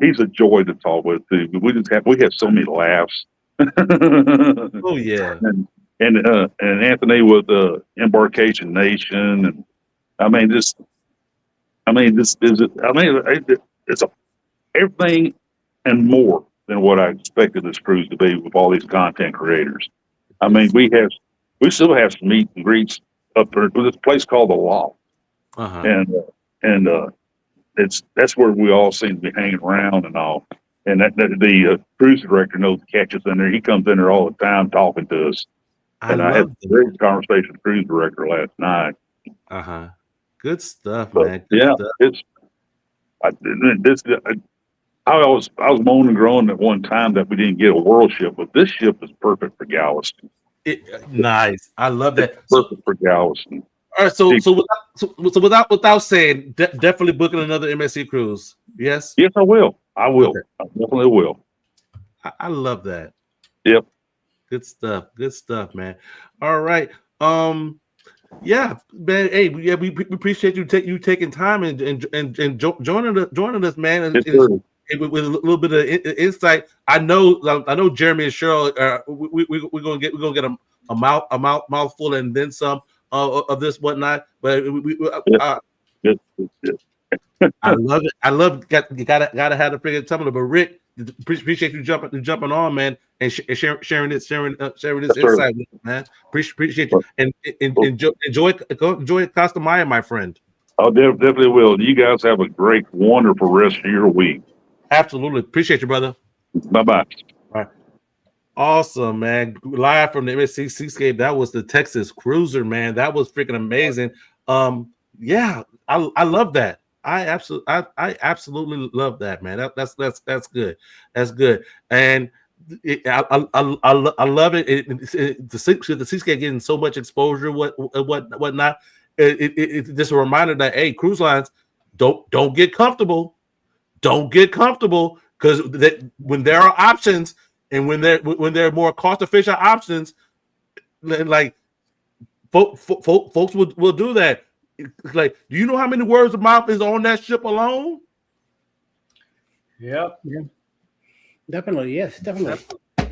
he's a joy to talk with too. We have so many laughs. Oh yeah. and Anthony with Embarkation Nation, and it's everything and more than what I expected this cruise to be with all these content creators. I mean, we still have some meet and greets up there with this place called the Loft, and that's where we all seem to be hanging around and all. And the cruise director knows to catch us in there. He comes in there all the time talking to us. And I had a great conversation with the cruise director last night. Good stuff, But, man. Good stuff. I was moaning and groaning at one time that we didn't get a world ship, but this ship is perfect for Galveston. Nice. I love that. It's perfect for Galveston. All right, so without saying, definitely booking another MSC cruise. Yes. Yes, I will. Okay. I definitely will. I love that. Yep. Good stuff. Good stuff, man. All right. Yeah, man. Hey, yeah, we appreciate you taking time and joining us, man. And with a little bit of insight. I know Jeremy and Cheryl. We're gonna get a mouthful and then some of this whatnot. But I love it. I love you gotta have the freaking tumbler. But Rick, appreciate you jumping on, man, and sharing this insight, man. Appreciate you and enjoy Costa Maya, my friend. I definitely will. You guys have a great, wonderful rest of your week. Absolutely. Appreciate you, brother. Bye-bye. All right. Awesome, man. Live from the MSC Seascape. That was the Texas Cruiser, man. That was freaking amazing. Yeah, I love that. I absolutely love that, man. That's good. That's good. And I love it. The Seascape getting so much exposure, whatnot. It's just a reminder that hey, cruise lines, don't get comfortable. Don't get comfortable because when there are options and when there are more cost efficient options, like folks will do that. Like, do you know how many words of mouth is on that ship alone? Yep. Yeah. Definitely. Yes. Definitely.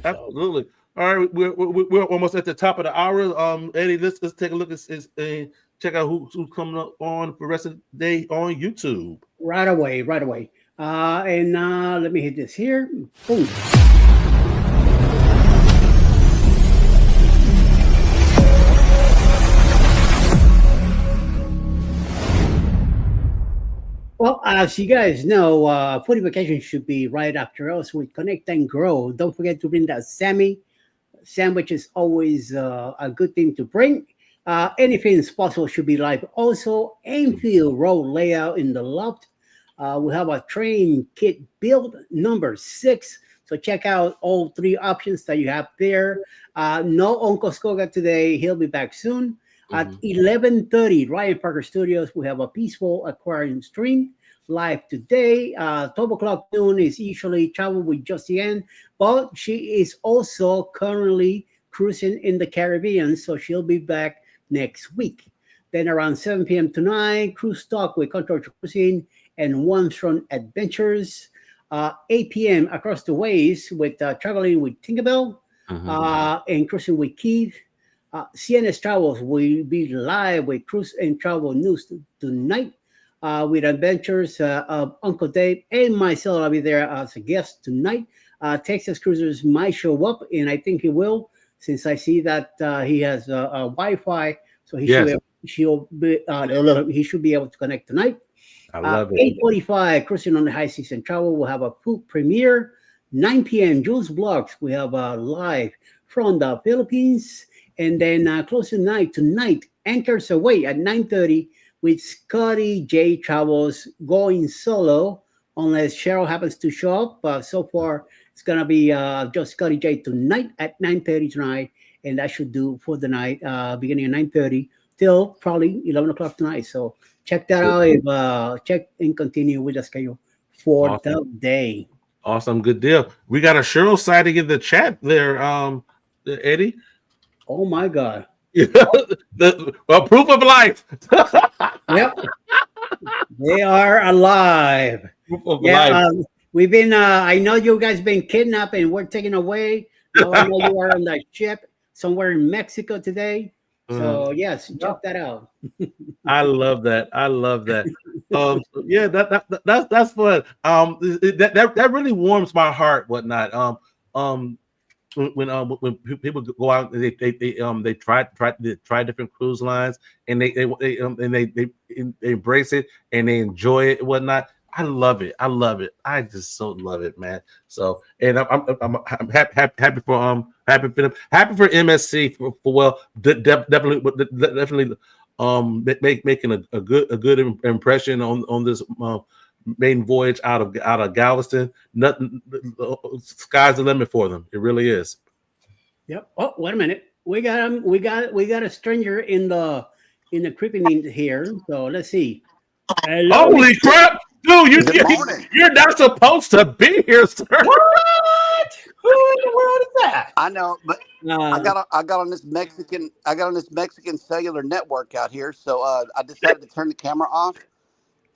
Absolutely. All right, we're almost at the top of the hour. Eddie, let's take a look at check out who's coming up on for the rest of the day on YouTube. Right away. And let me hit this here. Boom. Well, as you guys know, Foodie Vacation should be right after us with Connect and Grow. Don't forget to bring that Sammy. Sandwich is always a good thing to bring. Anything possible should be live. Also, Enfield Road layout in the loft. We have a train kit build number 6. So check out all 3 options that you have there. No Uncle Skoga today. He'll be back soon. At 11:30, Ryan Parker Studios, we have a Peaceful Aquarium stream live today. 12 o'clock noon is usually Travel with Josiane, but she is also currently cruising in the Caribbean, so she'll be back next week. Then around 7 p.m. tonight, Cruise Talk with Contour Cruising and One Throne Adventures. 8 p.m. Across the Ways with Traveling with Tinkerbell and Cruising with Keith. CNS Travels will be live with Cruise and Travel News tonight with adventures of Uncle Dave and myself. I'll be there as a guest tonight Texas Cruisers might show up, and I think he will, since I see that he has a Wi-Fi, so he should be able to connect tonight. I love it. 8:45, Cruising on the High Seas and Travel. We'll have a food premiere. 9 p.m., Jules Vlogs. We have live from the Philippines. And then close tonight, Anchors Away at 9:30 with Scotty J Travels going solo, unless Cheryl happens to show up. So far, it's going to be just Scotty J tonight at 9:30 tonight. And that should do for the night, beginning at 9:30 till probably 11 o'clock tonight. So check that out. Check and continue with the schedule for the day. Awesome, good deal. We got a Cheryl sighting in the chat there, Eddie. Oh my God! Proof of life. Yep, they are alive. Proof of life. We've been. I know you guys been kidnapped and we're taken away. Now I know you are on that ship somewhere in Mexico today. So yes, check that out. I love that. Yeah, that's fun. That really warms my heart. Whatnot. When people go out and they try different cruise lines and they embrace it and they enjoy it and whatnot. I love it. I just so love it, man. So, and I'm happy for MSC for definitely making a good impression on this maiden voyage out of Galveston. Nothing, sky's the limit for them. It really is. Yep. Oh, wait a minute. We got a stranger in the creeping here. So let's see. Hello. Holy crap! Dude, you're not supposed to be here, sir. What? Who in the world is that? I know, but I got on this Mexican cellular network out here, so I decided to turn the camera off.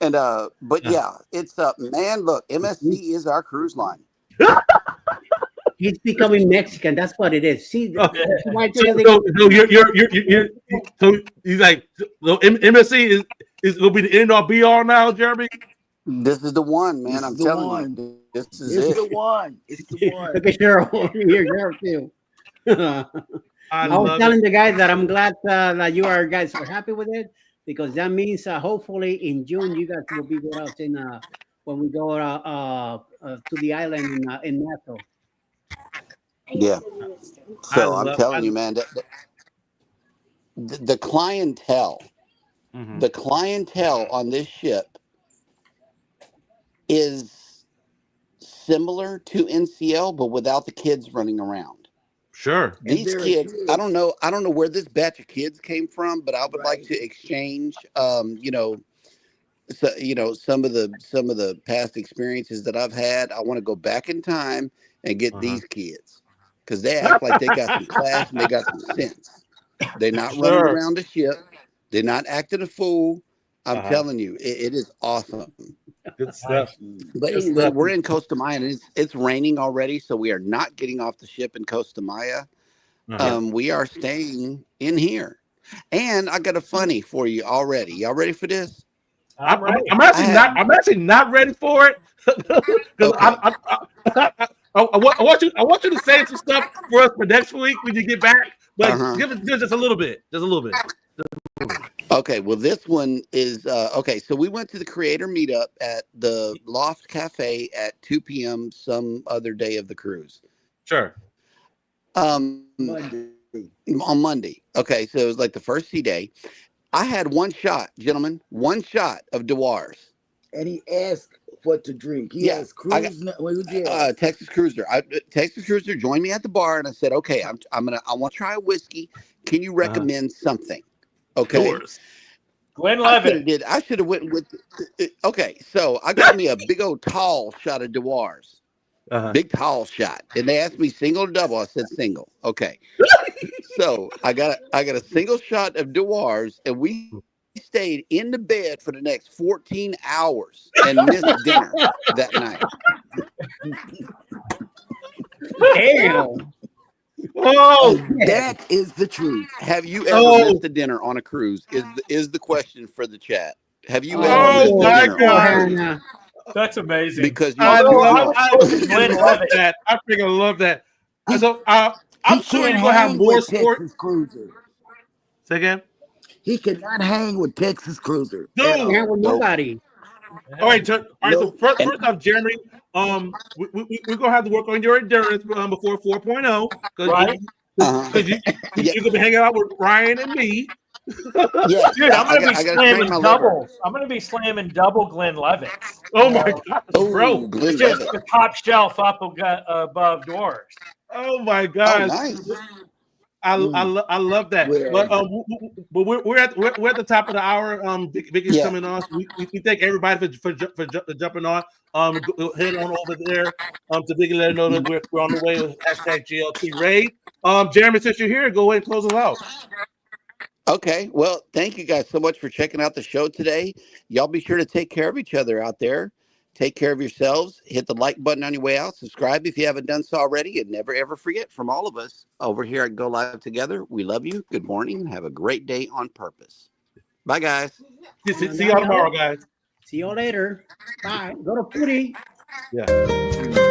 And but yeah, it's man, look, MSC is our cruise line. He's becoming Mexican. That's what it is. See, so he's like, so MSC is gonna be the end all be all now, Jeremy. This is the one, man. I'm telling you, this is the one. It's the one. Look at Cheryl here, Cheryl too. I was telling the guys that I'm glad that you guys are happy with it, because that means hopefully in June you guys will be with us in when we go to the island in Nassau. Yeah. So I'm telling you, man, the clientele, the clientele on this ship is similar to NCL, but without the kids running around. Sure. These kids, I don't know where this batch of kids came from, but I would like to exchange, some of the past experiences that I've had. I want to go back in time and get these kids, because they act like they got some class and they got some sense. They're not running around the ship. They're not acting a fool. I'm telling you, it is awesome. Good stuff. But we're in Costa Maya, and it's raining already, so we are not getting off the ship in Costa Maya. We are staying in here. And I got a funny for you already. Y'all ready for this? I'm actually not ready for it. Because I want you to say some stuff for us for next week when you get back. But give it just a little bit. Just a little bit. Okay, well, this one is okay. So we went to the creator meetup at the Loft Cafe at 2 p.m. some other day of the cruise. Sure. Monday. On Monday. Okay, so it was like the first sea day. I had one shot, gentlemen, one shot of Dewars. And he asked what to drink. He asked Cruise. Texas Cruiser. Texas Cruiser joined me at the bar, and I said, "Okay, I want to try a whiskey. Can you recommend something?" Okay. Glenlivet. I should have went with. Okay, so I got me a big old tall shot of Dewars. Big tall shot, and they asked me single or double. I said single. Okay, so I got a single shot of Dewars, and we stayed in the bed for the next 14 hours and missed dinner that night. Damn. Oh, that is the truth. Have you ever missed a dinner on a cruise? Is the question for the chat? Have you ever missed a dinner on a cruise? That's amazing. Because you I you- love Levitt. that. I freaking love that. So I'm He sure can't you're gonna have hang more with sport. Texas Cruiser. Say again. He cannot hang with Texas Cruiser. Dude. Can't with nobody. All right, so Nope. first off, Jeremy, we're gonna have to work on your endurance before 4.0 Right? because you're gonna be hanging out with Ryan and me. Yeah, Dude, I'm gonna be I gotta train slamming my liver. double. I'm gonna be slamming double Glenn Levitt. Oh my gosh, Oh, bro! Glenn Just Levitt. the top shelf up above doors. Oh my Oh, gosh! nice. I love that. Well, But we're at the top of the hour. Vicky's Yeah. coming on. We thank everybody for jumping on. Go head on over there. To Vicky, let her know that we're on the way with hashtag GLT Raid. Jeremy, since you're here, go ahead and close us out. Okay. Well, thank you guys so much for checking out the show today. Y'all be sure to take care of each other out there. Take care of yourselves. Hit the like button on your way out. Subscribe if you haven't done so already. And never, ever forget, from all of us over here at Go Live Together, we love you. Good morning and have a great day on purpose. Bye, guys. See y'all tomorrow, guys. See you later. Bye. Go to Pootie. Yeah.